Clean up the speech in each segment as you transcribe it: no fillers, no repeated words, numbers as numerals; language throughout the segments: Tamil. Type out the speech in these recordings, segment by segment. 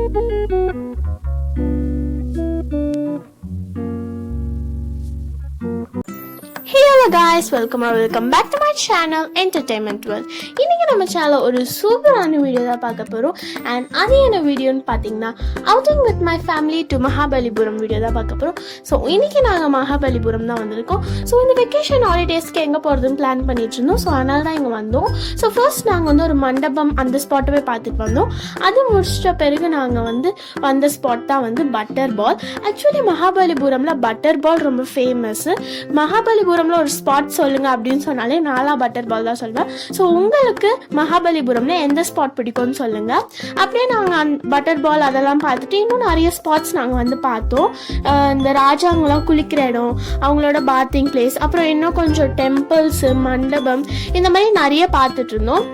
Hello guys, welcome back to my channel Entertainment World. இன்னைக்கு நம்ம சேனல்ல ஒரு சூப்பரான வீடியோ தான் பார்க்க போறோம். அண்ட் அது என்ன வீடியோன்னு பார்த்தீங்கன்னா outing with my family to Mahabalipuram video தான் பார்க்க போறோம். ஸோ இன்னைக்கு நாங்கள் மகாபலிபுரம் தான் வந்திருக்கோம். ஸோ இந்த வெக்கேஷன் ஹாலிடேஸ்க்கு எங்கே போகிறதுன்னு பிளான் பண்ணிட்டு இருந்தோம். ஸோ அதனால தான் இங்கே வந்தோம். ஸோ ஃபர்ஸ்ட் நாங்கள் வந்து ஒரு மண்டபம் அந்த ஸ்பாட்டை போய் பார்த்துட்டு வந்தோம். அது முடிச்சிட்ட பிறகு நாங்கள் வந்து வந்த ஸ்பாட் தான் வந்து பட்டர் பால். ஆக்சுவலி மகாபலிபுரமில் பட்டர் பால் ரொம்ப ஃபேமஸ். மகாபலிபுரம்ல ஒரு ஸ்பாட் சொல்லுங்க அப்படின்னு சொன்னாலே நாலா பட்டர் பால் தான் சொல்வேன். ஸோ உங்களுக்கு மகாபலிபுரம்ல எந்த ஸ்பாட் பிடிக்கும்னு சொல்லுங்க. அப்படியே நாங்கள் பட்டர் பால் அதெல்லாம் பார்த்துட்டு இன்னும் நிறைய ஸ்பாட்ஸ் நாங்கள் வந்து பார்த்தோம். இந்த ராஜாங்கெல்லாம் குளிக்கிற இடம், அவங்களோட பாத்திங் பிளேஸ், அப்புறம் இன்னும் கொஞ்சம் டெம்பிள்ஸ், மண்டபம், இந்த மாதிரி நிறைய பார்த்துட்டு இருந்தோம்.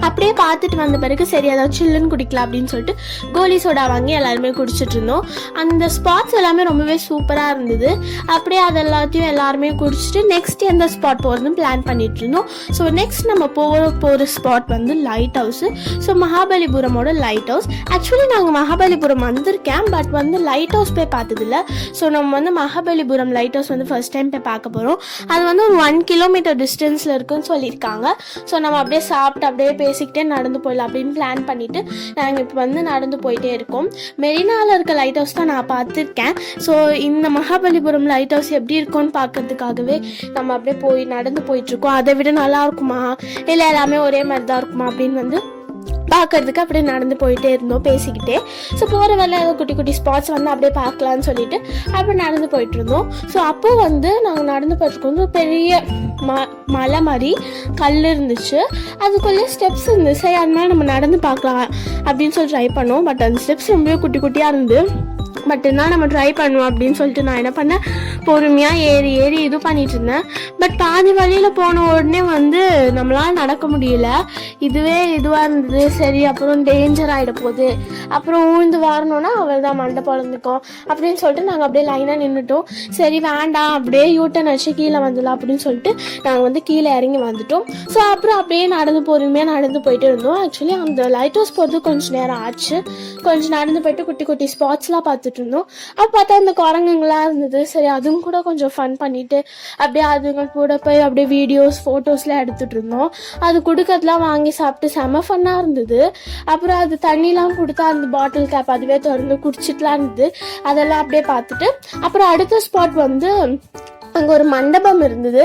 அப்படியே பார்த்துட்டு வந்த பிறகு சரி ஏதாவது சில்லுன்னு குடிக்கலாம் அப்படின்னு சொல்லிட்டு கோலி சோடா வாங்கி எல்லாருமே குடிச்சிட்டு இருந்தோம். அந்த ஸ்பாட்ஸ் எல்லாமே ரொம்பவே சூப்பராக இருந்தது. அப்படியே அது எல்லாத்தையும் எல்லாருமே குடிச்சிட்டு நெக்ஸ்ட் எந்த ஸ்பாட் போகிறதுன்னு பிளான் பண்ணிட்டு இருந்தோம். ஸோ நெக்ஸ்ட் நம்ம போகிற ஸ்பாட் வந்து லைட் ஹவுஸு. ஸோ மகாபலிபுரமோட லைட் ஹவுஸ். ஆக்சுவலி நாங்கள் மகாபலிபுரம் வந்திருக்கேன், பட் வந்து லைட் ஹவுஸ் போய் பார்த்ததில்ல. ஸோ நம்ம வந்து மகாபலிபுரம் லைட் ஹவுஸ் வந்து ஃபர்ஸ்ட் டைம் போய் பார்க்க போகிறோம். அது வந்து ஒரு 1 கிலோமீட்டர் டிஸ்டன்ஸில் இருக்குன்னு சொல்லியிருக்காங்க. ஸோ நம்ம அப்படியே சாப்பிட்டு அப்படியே பேசிக்கிட்டே நடந்து போயிடலாம் அப்படின்னு பிளான் பண்ணிட்டு நாங்கள் இப்போ வந்து நடந்து போயிட்டே இருக்கோம். மெரினாவில் இருக்க லைட் ஹவுஸ் தான் நான் பார்த்துருக்கேன். ஸோ இந்த மகாபலிபுரம் லைட் ஹவுஸ் எப்படி இருக்கும்னு பார்க்கறதுக்காகவே நம்ம அப்படியே நடந்து போயிட்டு இருக்கோம். அதை விட நல்லா இருக்குமா இல்லை எல்லாமே ஒரே மாதிரி தான் இருக்குமா அப்படின்னு வந்து பார்க்கறதுக்கு அப்படியே நடந்து போயிட்டே இருந்தோம் பேசிக்கிட்டே. ஸோ போகிற வேலை ஏதோ குட்டி குட்டி ஸ்பாட்ஸ் வந்து அப்படியே பார்க்கலான்னு சொல்லிட்டு அப்படியே நடந்து போயிட்டு இருந்தோம். ஸோ அப்போ வந்து நாங்கள் நடந்து போயிட்டு பெரிய மலை மாதிரி கல் இருந்துச்சு, அதுக்குள்ளே ஸ்டெப்ஸ் இருந்துச்சு. சரி அதனால நம்ம நடந்து பார்க்கலாம் அப்படின்னு சொல்லி ட்ரை பண்ணோம். பட் அந்த ஸ்டெப்ஸ் ரொம்பவே குட்டி குட்டியாக இருந்து. பட் இருந்தால் நம்ம ட்ரை பண்ணுவோம் அப்படின்னு சொல்லிட்டு நான் என்ன பண்ணேன், பொறுமையாக ஏறி இது பண்ணிட்டு இருந்தேன். பட் பாதி வழியில் போன உடனே வந்து நம்மளால் நடக்க முடியல. இதுவாக இருந்தது. சரி அப்புறம் டேஞ்சர் ஆகிட போகுது, அப்புறம் ஊழ்ந்து வரணும்னா அவள் தான் மண்டை பொழந்துக்கும் அப்படின்னு சொல்லிட்டு நாங்கள் அப்படியே லைனாக நின்றுட்டோம். சரி வேண்டாம், அப்படியே யூட்டன் அடிச்சு கீழே வந்துடலாம் அப்படின்னு சொல்லிட்டு நாங்கள் வந்து கீழே இறங்கி வந்துட்டோம். ஸோ அப்புறம் அப்படியே பொறுமையாக நடந்து போயிட்டு இருந்தோம். ஆக்சுவலி அந்த லைட் ஹவுஸ் போகிறது கொஞ்சம் நேரம் ஆச்சு. கொஞ்சம் நடந்து போயிட்டு குட்டி குட்டி ஸ்பாட்ஸ்லாம் பார்த்துட்டு இருந்தோம். அப்போ பார்த்தா அந்த குரங்குங்களாம் இருந்தது. சரி அதுவும் கூட கொஞ்சம் ஃபன் பண்ணிட்டு அப்படியே அதுங்க கூட போய் அப்படியே வீடியோஸ் ஃபோட்டோஸ்லாம் எடுத்துட்டு இருந்தோம். அது கொடுக்கறதுலாம் வாங்கி சாப்பிட்டு செம ஃபன்னாக இருந்தது. அப்புறம் அது தண்ணிலாம் கொடுத்தா அந்த பாட்டில் கேப் அதுவே திறந்து குடிச்சிட்டுலாம் இருந்தது. அதெல்லாம் அப்படியே பார்த்துட்டு அப்புறம் அடுத்த ஸ்பாட் வந்து அங்கே ஒரு மண்டபம் இருந்தது.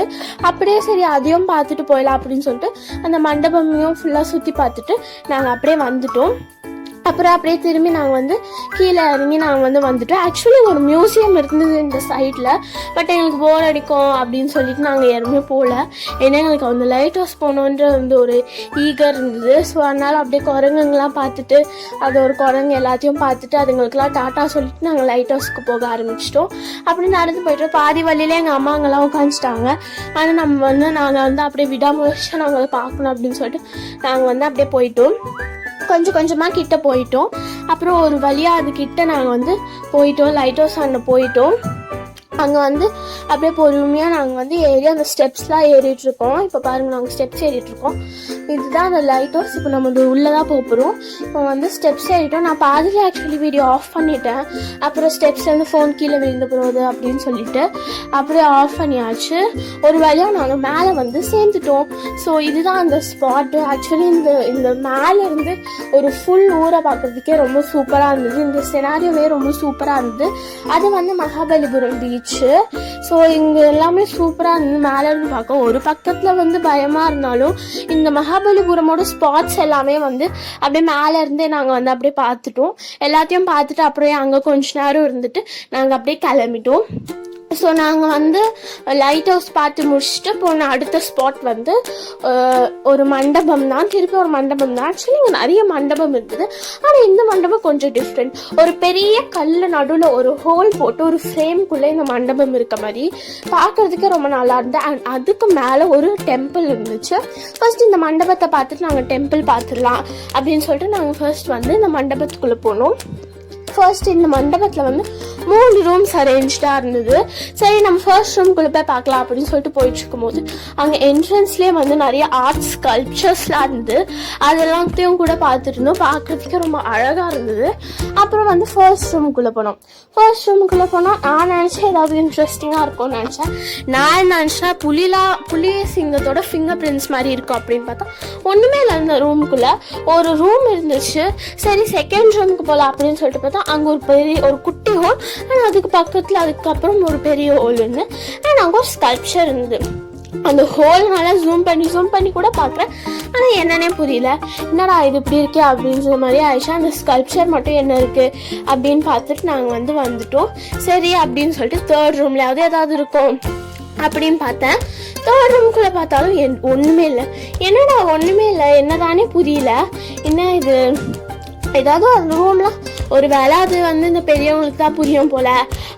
அப்படியே சரி அதையும் பார்த்துட்டு போயிடலாம் அப்படின்னு சொல்லிட்டு அந்த மண்டபமையும் ஃபுல்லாக சுற்றி பார்த்துட்டு நாங்கள் அப்படியே வந்துட்டோம். அப்புறம் அப்படியே திரும்பி நாங்கள் வந்து கீழே இறங்கி நாங்கள் வந்து வந்துட்டோம். ஆக்சுவலி ஒரு மியூசியம் இருந்தது இந்த சைடில். பட் எங்களுக்கு போர் அடிக்கும் அப்படின்னு சொல்லிட்டு நாங்கள் யாருமே போகல. ஏன்னா எங்களுக்கு அந்த லைட் ஹவுஸ் போகணுன்ற வந்து ஒரு ஈகர் இருந்தது. ஸோ அதனால் அப்படியே குரங்குங்கெலாம் பார்த்துட்டு அது ஒரு குரங்கு எல்லாத்தையும் பார்த்துட்டு அதுங்களுக்கெல்லாம் டாட்டா சொல்லிட்டு நாங்கள் லைட் ஹவுஸ்க்கு போக ஆரம்பிச்சிட்டோம். அப்படி நடந்து போய்ட்டு பாதி வழியிலே எங்கள் அம்மாங்கெல்லாம் உட்காந்துட்டாங்க. ஆனால் நாங்கள் வந்து அப்படியே விடாமுயற்சியாக நாங்கள் அதை பார்க்கணும் அப்படின்னு சொல்லிட்டு நாங்கள் வந்து அப்படியே போயிட்டோம். கொஞ்சம் கொஞ்சமாக கிட்ட போயிட்டோம். அப்புறம் ஒரு வழியாக அது கிட்ட நாங்கள் வந்து போயிட்டோம். லைட் ஹவுஸ் அங்கே போயிட்டோம். அங்கே வந்து அப்படியே பொறுமையாக நாங்கள் வந்து ஏறி அந்த ஸ்டெப்ஸ்லாம் ஏறிட்டுருக்கோம். இப்போ பாருங்கள் நாங்கள் ஸ்டெப்ஸ் ஏறிட்டுருக்கோம். இதுதான் அந்த லைட் ஹவுஸ். இப்போ நம்ம உள்ளே தான் போகிறோம். இப்போ வந்து ஸ்டெப்ஸ் ஏறிட்டோம். நான் பாதியில் ஆக்சுவலி வீடியோ ஆஃப் பண்ணிட்டேன். அப்புறம் ஸ்டெப்ஸ்லேருந்து ஃபோன் கீழே விழுந்து போகுது அப்படின்னு சொல்லிட்டு அப்படியே ஆஃப் பண்ணியாச்சு. ஒரு வழியாக நாங்கள் மேலே வந்து சேர்ந்துட்டோம். ஸோ இதுதான் அந்த ஸ்பாட்டு. ஆக்சுவலி இந்த மேலேருந்து ஒரு ஃபுல் ஊரை பார்க்குறதுக்கே ரொம்ப சூப்பராக இருந்தது. இந்த சினாரியோவே ரொம்ப சூப்பராக இருந்தது. அது வந்து மகாபலிபுரம் பீச். ஸோ இங்கே எல்லாமே சூப்பராக இருந்தது. மேலே இருந்து பார்க்க ஒரு பக்கத்தில் வந்து பயமாக இருந்தாலும் இந்த மகாபலிபுரமோட ஸ்பாட்ஸ் எல்லாமே வந்து அப்படியே மேலே இருந்தே நாங்கள் வந்து அப்படியே பார்த்துட்டோம். எல்லாத்தையும் பார்த்துட்டு அப்புறம் அங்கே கொஞ்ச நேரம் இருந்துட்டு நாங்கள் அப்படியே கிளம்பிட்டோம். ஸோ நாங்கள் வந்து லைட் ஹவுஸ் பார்த்து முடிச்சுட்டு போன அடுத்த ஸ்பாட் வந்து ஒரு மண்டபம் தான். திருப்பி ஒரு மண்டபம் தான். ஆக்சுவலி இங்கே நிறைய மண்டபம் இருக்குது. ஆனால் இந்த மண்டபம் கொஞ்சம் டிஃப்ரெண்ட். ஒரு பெரிய கல் நடுவில் ஒரு ஹோல் போட்டு ஒரு ஃப்ரேம்குள்ளே இந்த மண்டபம் இருக்க மாதிரி பார்க்கறதுக்கு ரொம்ப நல்லா இருந்தது. அண்ட் அதுக்கு மேலே ஒரு டெம்பிள் இருந்துச்சு. ஃபர்ஸ்ட் இந்த மண்டபத்தை பார்த்துட்டு நாங்கள் டெம்பிள் பார்த்துடலாம் அப்படின்னு சொல்லிட்டு நாங்கள் ஃபர்ஸ்ட் வந்து இந்த மண்டபத்துக்குள்ளே போனோம். ஃபர்ஸ்ட் இந்த மண்டபத்தில் வந்து 3 ரூம்ஸ் அரேஞ்ச்டாக இருந்தது. சரி நம்ம ஃபர்ஸ்ட் ரூம்குள்ளே போய் பார்க்கலாம் அப்படின்னு சொல்லிட்டு போயிட்டு இருக்கும்போது அங்கே என்ட்ரன்ஸ்லேயே வந்து நிறைய ஆர்ட் ஸ்கல்ப்சர்ஸ்லாம் இருந்தது. அதெல்லாத்தையும் கூட பார்த்துட்டு இருந்தோம். பார்க்குறதுக்கு ரொம்ப அழகாக இருந்தது. அப்புறம் வந்து ஃபர்ஸ்ட் ரூமுக்குள்ளே போனோம். ஃபர்ஸ்ட் ரூமுக்குள்ளே போனால் நான் நினச்சேன் ஏதாவது இன்ட்ரெஸ்டிங்காக இருக்கும்னு நினச்சேன். நான் நினச்சேன் புலி சிங்கத்தோட ஃபிங்கர் பிரிண்ட்ஸ் மாதிரி இருக்கும் அப்படின்னு பார்த்தா ஒன்றுமே இல்லை. அந்த ரூமுக்குள்ளே ஒரு ரூம் இருந்துச்சு. சரி செகண்ட் ரூமுக்கு போகலாம் அப்படின்னு சொல்லிட்டு பார்த்தா அங்கே ஒரு குட்டி ஹோல், ஆனால் அதுக்கு பக்கத்தில் அதுக்கப்புறம் ஒரு பெரிய ஹோல் இருந்து அண்ட் அங்கே ஒரு ஸ்கல்ப்சர் இருந்தது. அந்த ஹோல் நல்லா ஜூம் பண்ணி கூட பார்க்குறேன். ஆனால் என்னன்னே புரியல, என்னடா இது இப்படி இருக்கே அப்படின்ற மாதிரி ஆயிடுச்சு. அந்த ஸ்கல்ப்சர் மட்டும் என்ன இருக்குது அப்படின்னு பார்த்துட்டு நாங்கள் வந்துட்டோம். சரி அப்படின்னு சொல்லிட்டு தேர்ட் ரூம்லையாவது ஏதாவது இருக்கும் அப்படின்னு பார்த்தேன். தேர்ட் ரூமுக்குள்ளே பார்த்தாலும் ஒன்றுமே இல்லை. என்னடா ஒன்றுமே இல்லை, என்னதானே புரியல. என்ன இது, ஏதாவது அந்த ரூம்லாம் ஒரு வேலை அது வந்து இந்த பெரியவங்களுக்கு தான் புரியும் போல்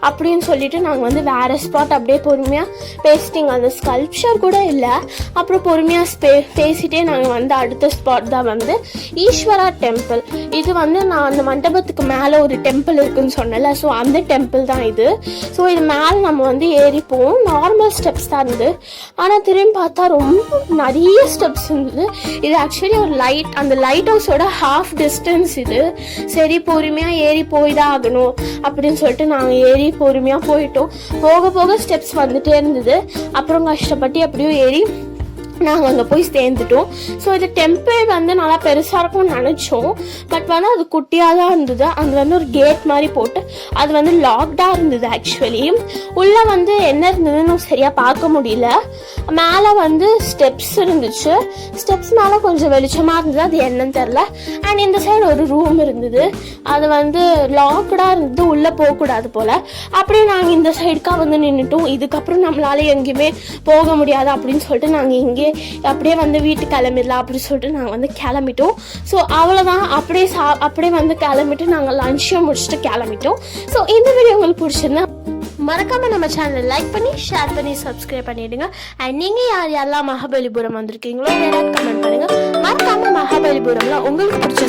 அப்படின்னு சொல்லிட்டு நாங்கள் வேறு ஸ்பாட் அப்படியே பொறுமையாக பேசிட்டிங்க. அந்த ஸ்கல்ப்சர் கூட இல்லை. அப்புறம் பொறுமையாக பேசிகிட்டே நாங்கள் அடுத்த ஸ்பாட் தான் ஈஸ்வரா டெம்பிள். இது நான் அந்த மண்டபத்துக்கு மேலே ஒரு டெம்பிள் இருக்குதுன்னு சொன்னல, ஸோ அந்த டெம்பிள் தான் இது. ஸோ இது மேலே நம்ம ஏறிப்போம். நார்மல் ஸ்டெப்ஸ் தான் இருந்தது. ஆனால் திரும்பி பார்த்தா ரொம்ப நிறைய ஸ்டெப்ஸ் இருந்தது. இது ஆக்சுவலி ஒரு அந்த லைட் ஹவுஸோட ஹாஃப் டிஸ்டன்ஸ் இது. சரி பொறுமையாக ஏறி போய் தான் ஆகணும் அப்படின்னு சொல்லிட்டு நாங்கள் ஏறி பொறுமையாக போயிட்டோம். போக போக ஸ்டெப்ஸ் வந்துட்டே இருந்தது. அப்புறம் கஷ்டப்பட்டு எப்படியோ ஏறி நாங்கள் அங்கே போய் சேர்ந்துட்டோம். ஸோ இது டெம்பிள் நல்லா பெருசாக இருக்கும்னு நினச்சோம். பட் அது குட்டியாக தான் இருந்தது. அது ஒரு கேட் மாதிரி போட்டு அது லாக்டாக இருந்தது. ஆக்சுவலி உள்ளே என்ன இருந்ததுன்னு சரியாக பார்க்க முடியல. மேலே ஸ்டெப்ஸ் இருந்துச்சு. ஸ்டெப்ஸ் மேலே கொஞ்சம் வெளிச்சமாக இருந்தது, அது என்னன்னு தெரில. அண்ட் இந்த சைடு ஒரு ரூம் இருந்தது. அது லாக்டாக இருந்தது, உள்ளே போகக்கூடாது போல். அப்படியே நாங்கள் இந்த சைடுக்காக நின்றுட்டோம். இதுக்கப்புறம் நம்மளால எங்கேயுமே போக முடியாது அப்படின்னு சொல்லிட்டு நாங்கள் இங்கே அப்படியே வீட்டுக்கு கிளம்பிடலாம் அப்படின்னு சொல்லிட்டு நாங்கள் கிளம்பிட்டோம். ஸோ அவ்வளோதான். அப்படியே கிளம்பிட்டு நாங்கள் லஞ்சும் முடிச்சுட்டு கிளம்பிட்டோம். ஸோ இந்த வீடியோ உங்களுக்கு பிடிச்சிருந்தா மறக்காம நம்ம சேனலை லைக் பண்ணி ஷேர் பண்ணி சப்ஸ்கிரைப் பண்ணிடுங்க. அண்ட் நீங்கள் யாரெல்லாம் மகாபலிபுரம் வந்திருக்கீங்களோ கமெண்ட் பண்ணுங்க. மறக்காம மகாபலிபுரம்ல உங்களுக்கு பிடிச்ச